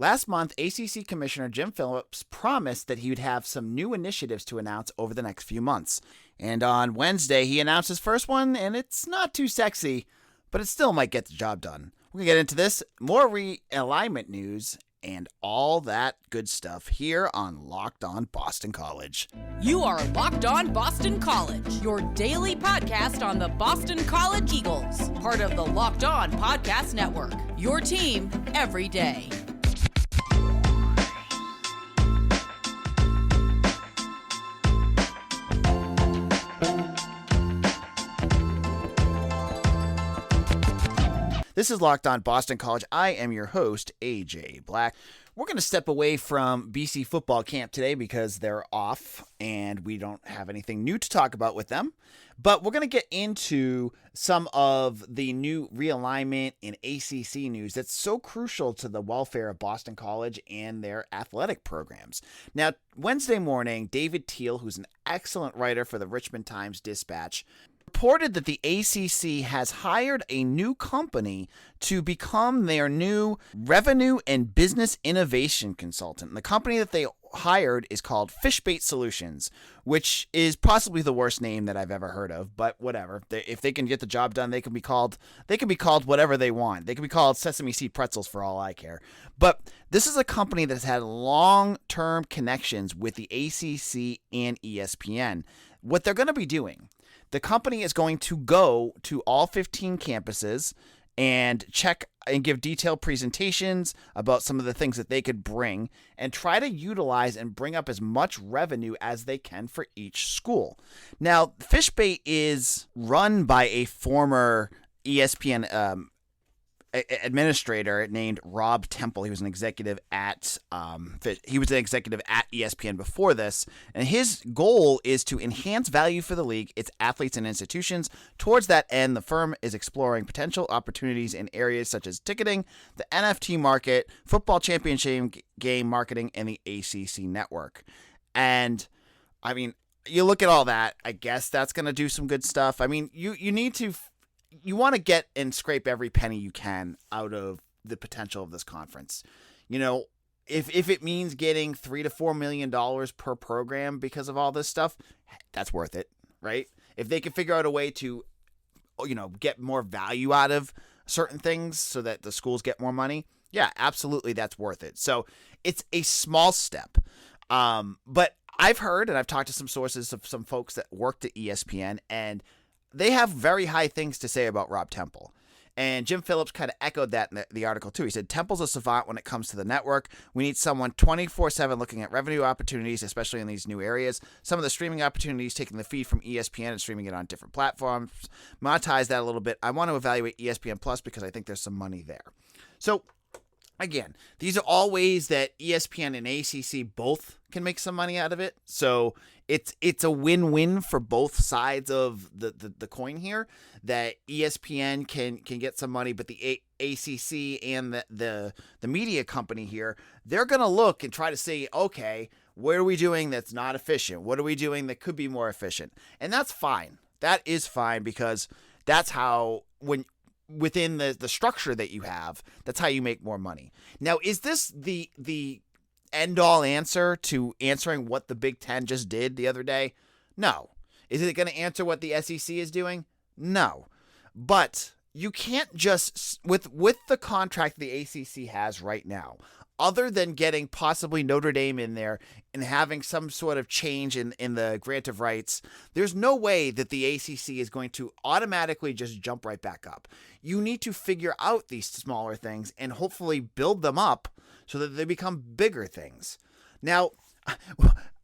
Last month, ACC Commissioner Jim Phillips promised that he would have some new initiatives to announce over the next few months. And on Wednesday, he announced his first one, and it's not too sexy, but it still might get the job done. We're going to get into this, more realignment news, and all that good stuff here on Locked On Boston College. You are Locked On Boston College, your daily podcast on the Boston College Eagles, part of the Locked On Podcast Network, your team every day. This is Locked On Boston College. I am your host, AJ Black. We're going to step away from BC football camp today because they're off and we don't have anything new to talk about with them. But we're going to get into some of the new realignment in ACC news that's so crucial to the welfare of Boston College and their athletic programs. Now, Wednesday morning, David Teal, who's an excellent writer for the Richmond Times-Dispatch, reported that the ACC has hired a new company to become their new revenue and business innovation consultant. And the company that they hired is called Fishbait Solutions, which is possibly the worst name that I've ever heard of, but whatever. If they can get the job done, they can be called whatever they want. They can be called Sesame Seed Pretzels for all I care. But this is a company that has had long-term connections with the ACC and ESPN. What they're going to be doing, the company is going to go to all 15 campuses and check and give detailed presentations about some of the things that they could bring and try to utilize and bring up as much revenue as they can for each school. Now, Fishbait is run by a former ESPN administrator named Rob Temple. He was an executive at ESPN before this, and his goal is to enhance value for the league, its athletes, and institutions. Towards that end, the firm is exploring potential opportunities in areas such as ticketing, the NFT market, football championship game marketing, and the ACC network. And I mean, you look at all that, I guess that's going to do some good stuff. I mean, you want to get and scrape every penny you can out of the potential of this conference. You know, if it means getting $3 to $4 million per program because of all this stuff, that's worth it, right? If they can figure out a way to, get more value out of certain things so that the schools get more money, yeah, absolutely, that's worth it. So it's a small step, but I've heard and I've talked to some sources of some folks that worked at ESPN, and they have very high things to say about Rob Temple. And Jim Phillips kind of echoed that in the article too. He said, Temple's a savant when it comes to the network. We need someone 24/7 looking at revenue opportunities, especially in these new areas. Some of the streaming opportunities, taking the feed from ESPN and streaming it on different platforms. Monetize that a little bit. I want to evaluate ESPN Plus because I think there's some money there. So again, these are all ways that ESPN and ACC both can make some money out of it. So it's a win-win for both sides of the coin here, that ESPN can get some money, but the ACC and the media company here, they're going to look and try to say, okay, what are we doing that's not efficient? What are we doing that could be more efficient? And that's fine. That is fine, because that's how, within the structure that you have, that's how you make more money. Now, is this the end-all answer to answering what the Big Ten just did the other day? No. Is it going to answer what the SEC is doing? No. But you can't just, with the contract the ACC has right now, other than getting possibly Notre Dame in there and having some sort of change in the grant of rights, there's no way that the ACC is going to automatically just jump right back up. You need to figure out these smaller things and hopefully build them up so that they become bigger things. Now,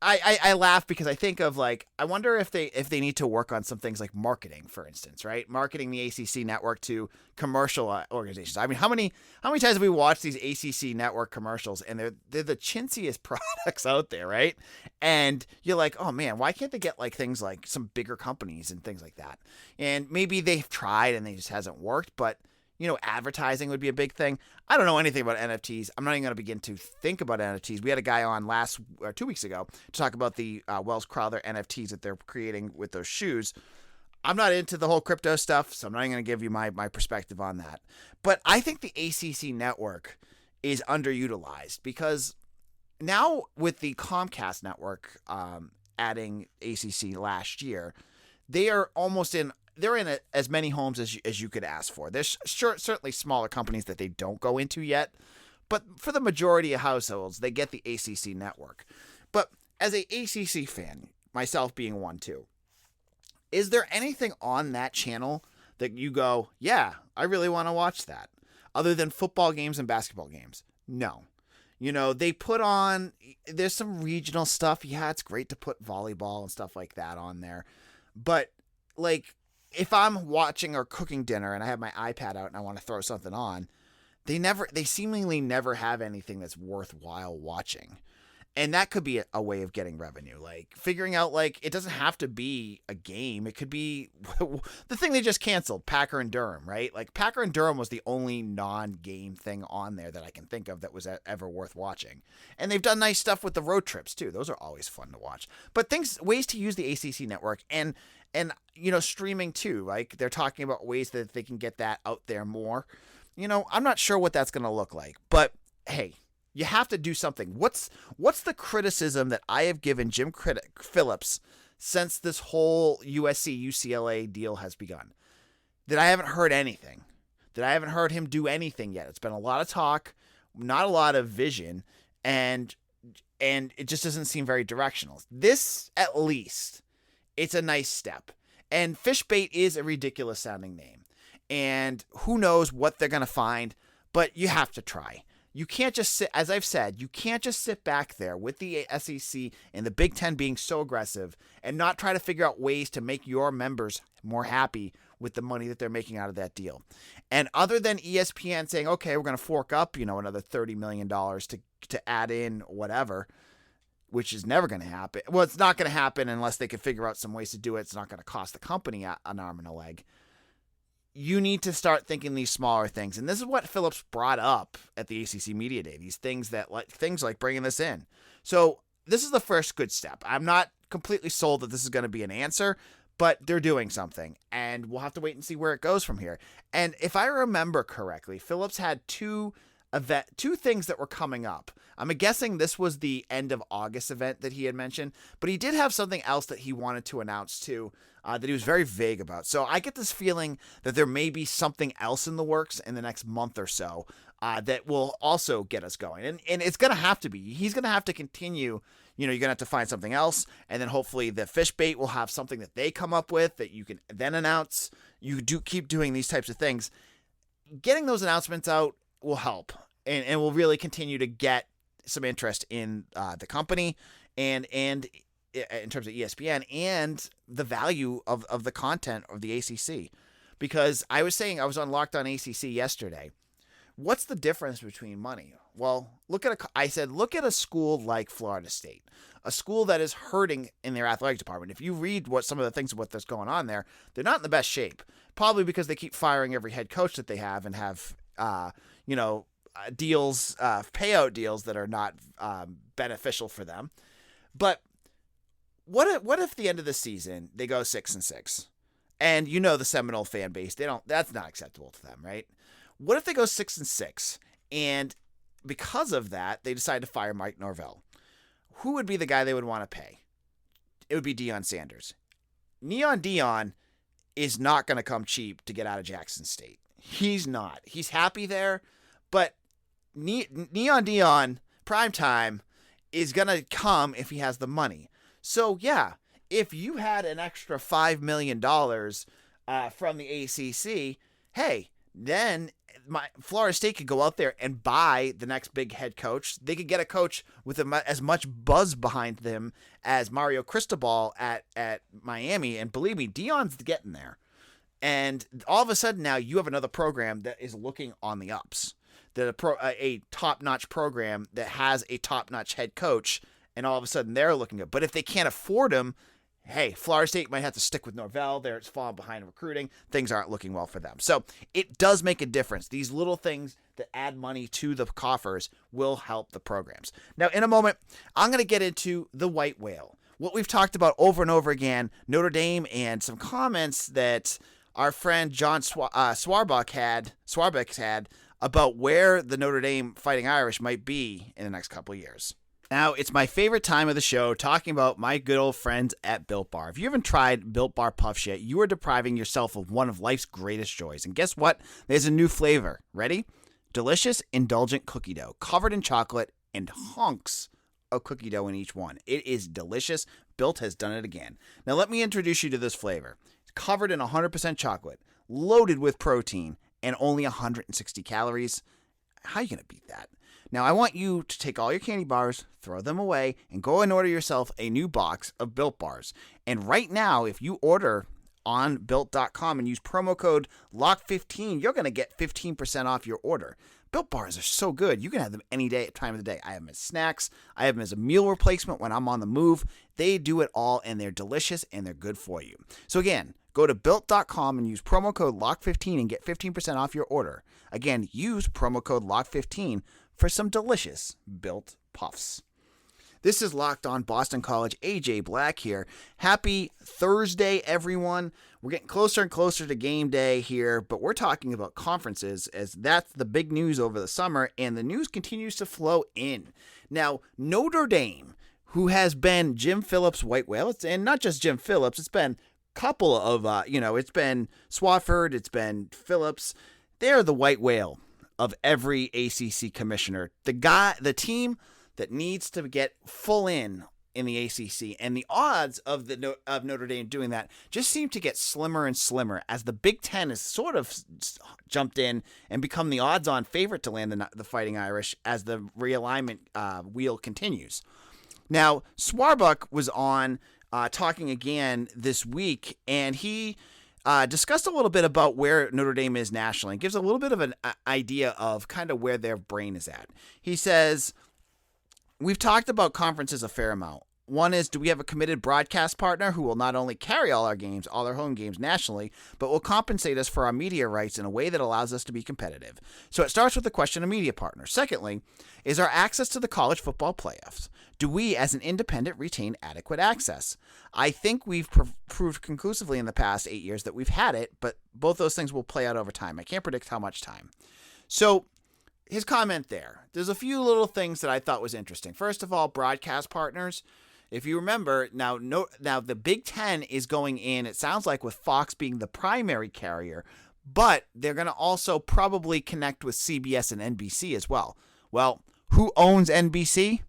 I laugh because I think of, like, I wonder if they need to work on some things like marketing, for instance, right? Marketing the ACC network to commercial organizations. I mean, how many times have we watched these ACC network commercials, and they're the chintziest products out there, right? And you're like, oh man, why can't they get like things like some bigger companies and things like that? And maybe they've tried and it just hasn't worked, but advertising would be a big thing. I don't know anything about NFTs. I'm not even going to begin to think about NFTs. We had a guy on 2 weeks ago to talk about the Wells Crowther NFTs that they're creating with those shoes. I'm not into the whole crypto stuff, so I'm not even going to give you my perspective on that. But I think the ACC network is underutilized, because now with the Comcast network adding ACC last year, they are they're in as many homes as you could ask for. There's certainly smaller companies that they don't go into yet, but for the majority of households, they get the ACC network. But as a ACC fan, myself being one too, is there anything on that channel that you go, yeah, I really want to watch that, other than football games and basketball games? No. They put on, there's some regional stuff. Yeah, it's great to put volleyball and stuff like that on there. But, like, if I'm watching or cooking dinner and I have my iPad out and I want to throw something on, they seemingly never have anything that's worthwhile watching. And that could be a way of getting revenue, like figuring out, like, it doesn't have to be a game. It could be the thing they just canceled, Packer and Durham, right? Like, Packer and Durham was the only non-game thing on there that I can think of that was ever worth watching. And they've done nice stuff with the road trips too. Those are always fun to watch. But ways to use the ACC network and streaming too. Like, they're talking about ways that they can get that out there more. I'm not sure what that's going to look like, but hey, you have to do something. What's the criticism that I have given Jim Phillips since this whole USC UCLA deal has begun? That I haven't heard anything. That I haven't heard him do anything yet. It's been a lot of talk, not a lot of vision, and it just doesn't seem very directional. This, at least, it's a nice step. And Fishbait is a ridiculous sounding name. And who knows what they're going to find, but you have to try. You can't just sit, as I've said, you can't just sit back there with the SEC and the Big Ten being so aggressive and not try to figure out ways to make your members more happy with the money that they're making out of that deal. And other than ESPN saying, okay, we're going to fork up, another $30 million to add in whatever, which is never going to happen. Well, it's not going to happen unless they can figure out some ways to do it. It's not going to cost the company an arm and a leg. You need to start thinking these smaller things. And this is what Phillips brought up at the ACC Media Day, these things like bringing this in. So this is the first good step. I'm not completely sold that this is going to be an answer, but they're doing something, and we'll have to wait and see where it goes from here. And if I remember correctly, Phillips had two things that were coming up. I'm guessing this was the end of August event that he had mentioned, but he did have something else that he wanted to announce too, that he was very vague about. So I get this feeling that there may be something else in the works in the next month or so that will also get us going. And it's going to have to be. He's going to have to continue. You're going to have to find something else, and then hopefully the Fishbait will have something that they come up with that you can then announce. You do keep doing these types of things. Getting those announcements out will help, and will really continue to get some interest in the company and in terms of ESPN and the value of the content of the ACC. Because I was on Locked On ACC yesterday. What's the difference between money? Well, look at a school like Florida State, a school that is hurting in their athletic department. If you read some of the things about what's going on there, they're not in the best shape. Probably because they keep firing every head coach that they have and have deals, payout deals that are not beneficial for them. But what if at the end of the season they go 6-6, and the Seminole fan base, that's not acceptable to them, right? What if they go 6-6, and because of that they decide to fire Mike Norvell? Who would be the guy they would want to pay? It would be Deion Sanders. Neon Deion is not going to come cheap to get out of Jackson State. He's not. He's happy there, but Neon Deion primetime is going to come if he has the money. So, yeah, if you had an extra $5 million from the ACC, hey, then Florida State could go out there and buy the next big head coach. They could get a coach with as much buzz behind them as Mario Cristobal at Miami. And believe me, Deion's getting there. And all of a sudden now you have another program that is looking on the ups. That a top-notch program that has a top-notch head coach, and all of a sudden they're looking good. But if they can't afford him, hey, Florida State might have to stick with Norvell. They're falling behind in recruiting. Things aren't looking well for them. So it does make a difference. These little things that add money to the coffers will help the programs. Now, in a moment, I'm going to get into the white whale. What we've talked about over and over again, Notre Dame, and some comments that our friend John Swarbick had about where the Notre Dame Fighting Irish might be in the next couple of years. Now, it's my favorite time of the show talking about my good old friends at Built Bar. If you haven't tried Built Bar Puffs yet, you are depriving yourself of one of life's greatest joys. And guess what? There's a new flavor. Ready? Delicious, indulgent cookie dough covered in chocolate and hunks of cookie dough in each one. It is delicious. Built has done it again. Now, let me introduce you to this flavor. It's covered in 100% chocolate, loaded with protein, and only 160 calories. How are you going to beat that? Now, I want you to take all your candy bars, throw them away, and go and order yourself a new box of Built Bars. And right now, if you order on Built.com and use promo code LOCK15, you're going to get 15% off your order. Built Bars are so good. You can have them any day, time of the day. I have them as snacks. I have them as a meal replacement when I'm on the move. They do it all, and they're delicious, and they're good for you. So again, go to Built.com and use promo code LOCK15 and get 15% off your order. Again, use promo code LOCK15 for some delicious Built Puffs. This is Locked On Boston College. AJ Black here. Happy Thursday, everyone. We're getting closer and closer to game day here, but we're talking about conferences as that's the big news over the summer, and the news continues to flow in. Now, Notre Dame, who has been Jim Phillips' white whale, and not just Jim Phillips, it's been a couple of, it's been Swarbrick, it's been Phillips. They're the white whale of every ACC commissioner. The team that needs to get full in the ACC, and the odds of Notre Dame doing that just seem to get slimmer and slimmer as the Big Ten has sort of jumped in and become the odds-on favorite to land the Fighting Irish as the realignment wheel continues. Now, Swarbrick was on talking again this week, and he discussed a little bit about where Notre Dame is nationally and gives a little bit of an idea of kind of where their brain is at. He says, we've talked about conferences a fair amount. One is, do we have a committed broadcast partner who will not only carry all our home games nationally, but will compensate us for our media rights in a way that allows us to be competitive? So it starts with the question of media partner. Secondly, is our access to the college football playoffs? Do we, as an independent, retain adequate access? I think we've proved conclusively in the past 8 years that we've had it, but both those things will play out over time. I can't predict how much time. So his comment there's a few little things that I thought was interesting. First of all, broadcast partners. If you remember, now the Big Ten is going in, it sounds like, with Fox being the primary carrier, but they're going to also probably connect with CBS and NBC as well. Well, who owns NBC?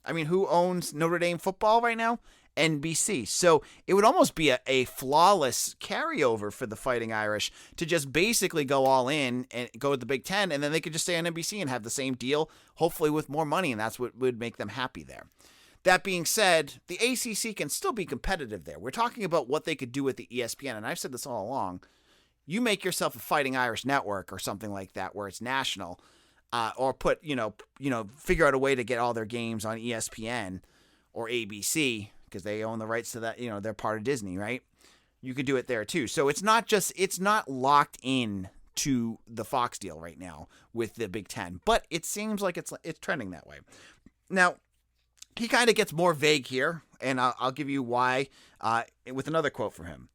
I mean, who owns Notre Dame football right now? NBC. So it would almost be a flawless carryover for the Fighting Irish to just basically go all in and go with the Big Ten, and then they could just stay on NBC and have the same deal, hopefully with more money, and that's what would make them happy there. That being said, the ACC can still be competitive there. We're talking about what they could do with the ESPN, and I've said this all along. You make yourself a Fighting Irish network or something like that where it's national, or put, figure out a way to get all their games on ESPN or ABC because they own the rights to that. They're part of Disney, right? You could do it there too. So it's not locked in to the Fox deal right now with the Big Ten, but it seems like it's trending that way. Now, he kind of gets more vague here, and I'll give you why with another quote from him.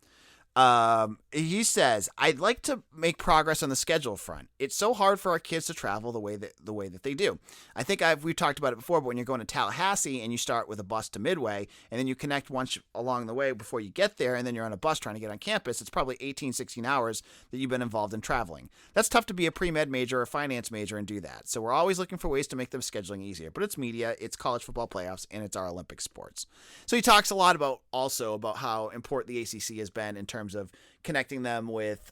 He says, "I'd like to make progress on the schedule front. It's so hard for our kids to travel the way that they do. I think we've talked about it before, but when you're going to Tallahassee and you start with a bus to Midway, and then you connect once along the way before you get there, and then you're on a bus trying to get on campus, it's probably 18, 16 hours that you've been involved in traveling. That's tough to be a pre-med major or a finance major and do that. So we're always looking for ways to make them scheduling easier. But it's media, it's college football playoffs, and it's our Olympic sports." So he talks a lot about how important the ACC has been in terms of connecting them with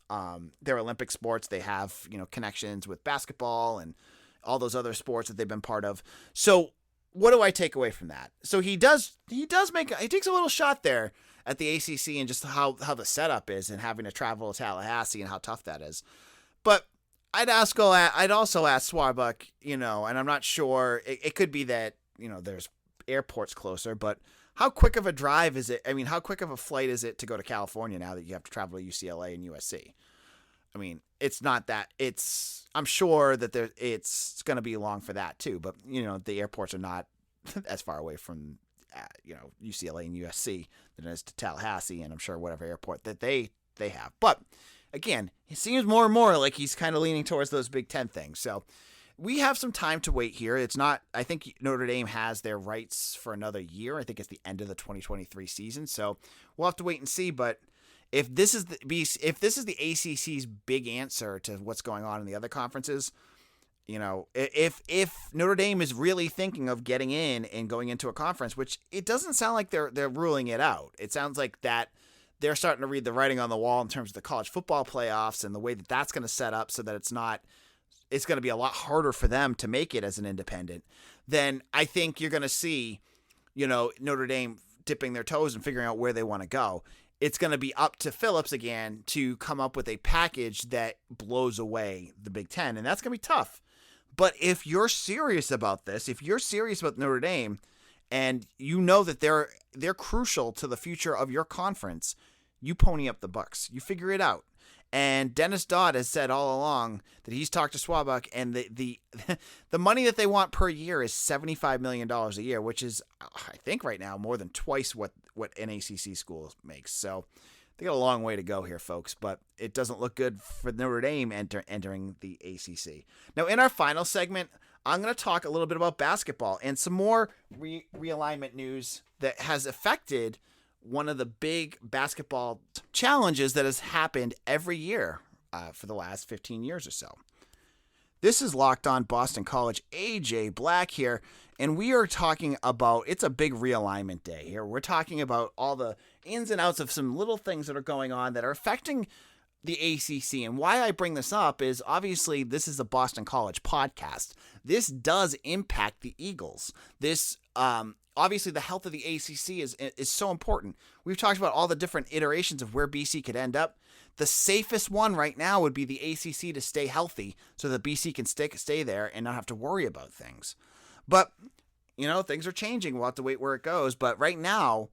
their Olympic sports. They have, connections with basketball and all those other sports that they've been part of. So what do I take away from that? So he takes a little shot there at the ACC and just how the setup is and having to travel to Tallahassee and how tough that is. But I'd also ask Swarbrick, and I'm not sure, it could be that, there's airports closer, but how quick of a drive is it? I mean, how quick of a flight is it to go to California now that you have to travel to UCLA and USC? I mean, it's not that. I'm sure that it's going to be long for that too. But the airports are not as far away from UCLA and USC than it is to Tallahassee, and I'm sure whatever airport that they have. But again, it seems more and more like he's kind of leaning towards those Big Ten things. So we have some time to wait here. It's not, I think Notre Dame has their rights for another year. I think it's the end of the 2023 season. So we'll have to wait and see. But if this is the ACC's big answer to what's going on in the other conferences, if Notre Dame is really thinking of getting in and going into a conference, which it doesn't sound like they're ruling it out. It sounds like that they're starting to read the writing on the wall in terms of the college football playoffs and the way that that's going to set up so that it's going to be a lot harder for them to make it as an independent. Then I think you're going to see, Notre Dame dipping their toes and figuring out where they want to go. It's going to be up to Phillips again to come up with a package that blows away the Big Ten, and that's going to be tough. But if you're serious about this, if you're serious about Notre Dame, and you know that they're crucial to the future of your conference, you pony up the bucks. You figure it out. And Dennis Dodd has said all along that he's talked to Swarbick, and the money that they want per year is $75 million a year, which is, I think right now, more than twice what an ACC school makes. So they got a long way to go here, folks, but it doesn't look good for Notre Dame entering the ACC. Now, in our final segment, I'm going to talk a little bit about basketball and some more realignment news that has affected one of the big basketball challenges that has happened every year for the last 15 years or so. This is Locked On Boston College. AJ Black here, and we are talking about, it's a big realignment day here. We're talking about all the ins and outs of some little things that are going on that are affecting the ACC. And why I bring this up is obviously this is a Boston College podcast. This does impact the Eagles. This, obviously the health of the ACC is so important. We've talked about all the different iterations of where BC could end up. The safest one right now would be the ACC to stay healthy so that BC can stay there and not have to worry about things. But, things are changing. We'll have to wait where it goes. But right now,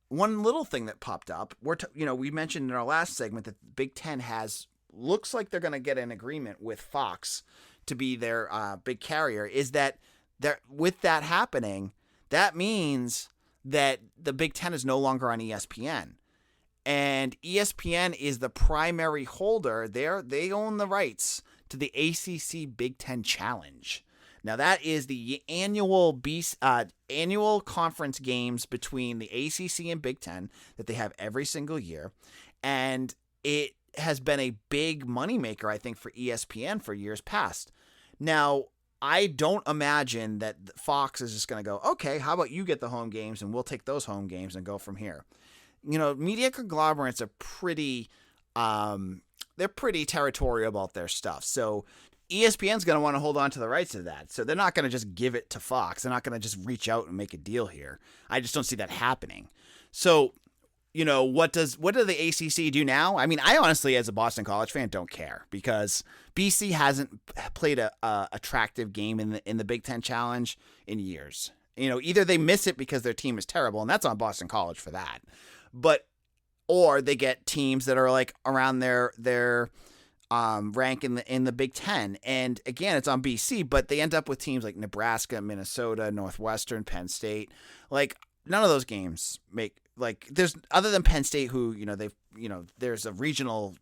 one little thing that popped up, we mentioned in our last segment that Big Ten looks like they're going to get an agreement with Fox to be their big carrier, is that with that happening, that means that the Big Ten is no longer on ESPN. And ESPN is the primary holder. They own the rights to the ACC Big Ten Challenge. Now, that is the annual conference games between the ACC and Big Ten that they have every single year. And it has been a big moneymaker, I think, for ESPN for years past. Now, I don't imagine that Fox is just going to go, okay, how about you get the home games and we'll take those home games and go from here. Media conglomerates are they're pretty territorial about their stuff. So ESPN's going to want to hold on to the rights of that. So they're not going to just give it to Fox. They're not going to just reach out and make a deal here. I just don't see that happening. So, what do the ACC do now? I mean, I honestly, as a Boston College fan, don't care because BC hasn't played a attractive game in the Big Ten Challenge in years. Either they miss it because their team is terrible, and that's on Boston College for that. Or they get teams that are like around their rank in the Big Ten, and again, it's on BC. But they end up with teams like Nebraska, Minnesota, Northwestern, Penn State. Like none of those games there's other than Penn State, who there's a regional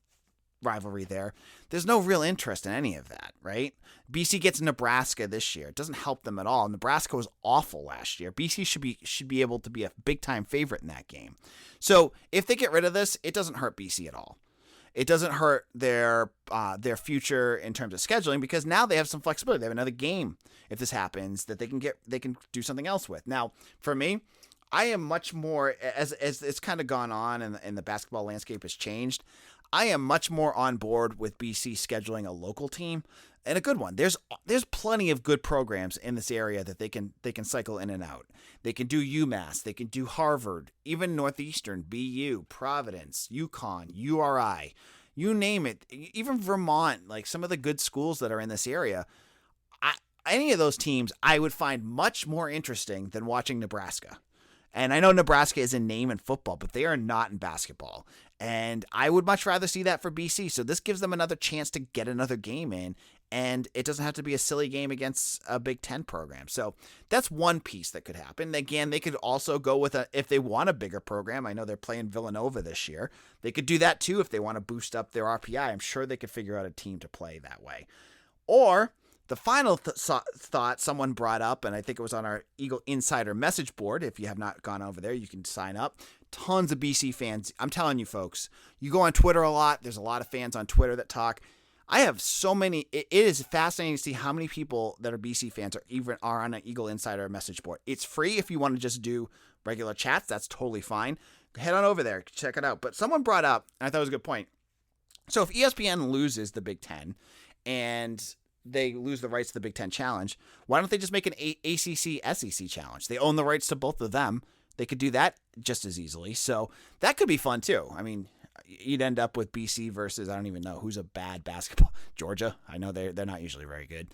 rivalry there. There's no real interest in any of that, right? BC gets Nebraska this year. It doesn't help them at all. Nebraska was awful last year. BC should be able to be a big time favorite in that game. So if they get rid of this, it doesn't hurt BC at all. It doesn't hurt their future in terms of scheduling because now they have some flexibility. They have another game if this happens that they can do something else with. Now, for me, I am much more, as it's kind of gone on and the basketball landscape has changed, I am much more on board with BC scheduling a local team and a good one. There's plenty of good programs in this area that they can cycle in and out. They can do UMass, they can do Harvard, even Northeastern, BU, Providence, UConn, URI, you name it, even Vermont, like some of the good schools that are in this area. Any of those teams I would find much more interesting than watching Nebraska. And I know Nebraska is a name in football, but they are not in basketball. And I would much rather see that for BC. So this gives them another chance to get another game in and it doesn't have to be a silly game against a Big Ten program. So that's one piece that could happen. Again, they could also go with if they want a bigger program. I know they're playing Villanova this year. They could do that too if they want to boost up their RPI. I'm sure they could figure out a team to play that way. Or the final thought someone brought up, and I think it was on our Eagle Insider message board. If you have not gone over there, you can sign up. Tons of BC fans. I'm telling you, folks, you go on Twitter a lot. There's a lot of fans on Twitter that talk. I have so many. It is fascinating to see how many people that are BC fans are on an Eagle Insider message board. It's free if you want to just do regular chats. That's totally fine. Head on over there, check it out. But someone brought up, and I thought it was a good point. So if ESPN loses the Big Ten and they lose the rights to the Big Ten Challenge, why don't they just make an ACC SEC Challenge? They own the rights to both of them. They could do that just as easily. So that could be fun too. I mean, you'd end up with BC versus, I don't even know who's a bad basketball. Georgia. I know they're not usually very good.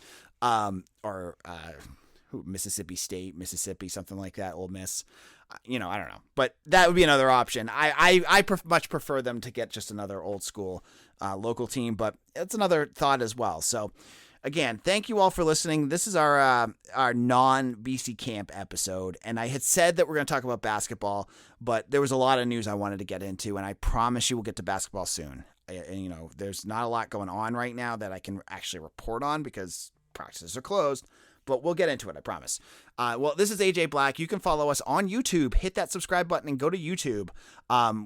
Mississippi State, Mississippi, something like that. Ole Miss. I don't know, but that would be another option. I much prefer them to get just another old school local team, but it's another thought as well. So again, thank you all for listening. This is our non-BC camp episode, and I had said that we're going to talk about basketball, but there was a lot of news I wanted to get into, and I promise you we'll get to basketball soon. And, there's not a lot going on right now that I can actually report on because practices are closed, but we'll get into it, I promise. Well, this is AJ Black. You can follow us on YouTube. Hit that subscribe button and go to YouTube.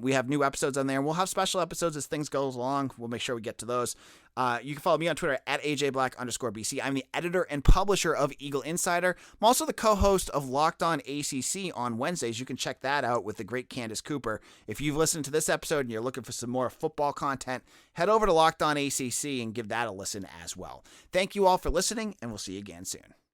We have new episodes on there, and we'll have special episodes as things go along. We'll make sure we get to those. You can follow me on Twitter at AJBlack_BC. I'm the editor and publisher of Eagle Insider. I'm also the co-host of Locked On ACC on Wednesdays. You can check that out with the great Candace Cooper. If you've listened to this episode and you're looking for some more football content, head over to Locked On ACC and give that a listen as well. Thank you all for listening, and we'll see you again soon.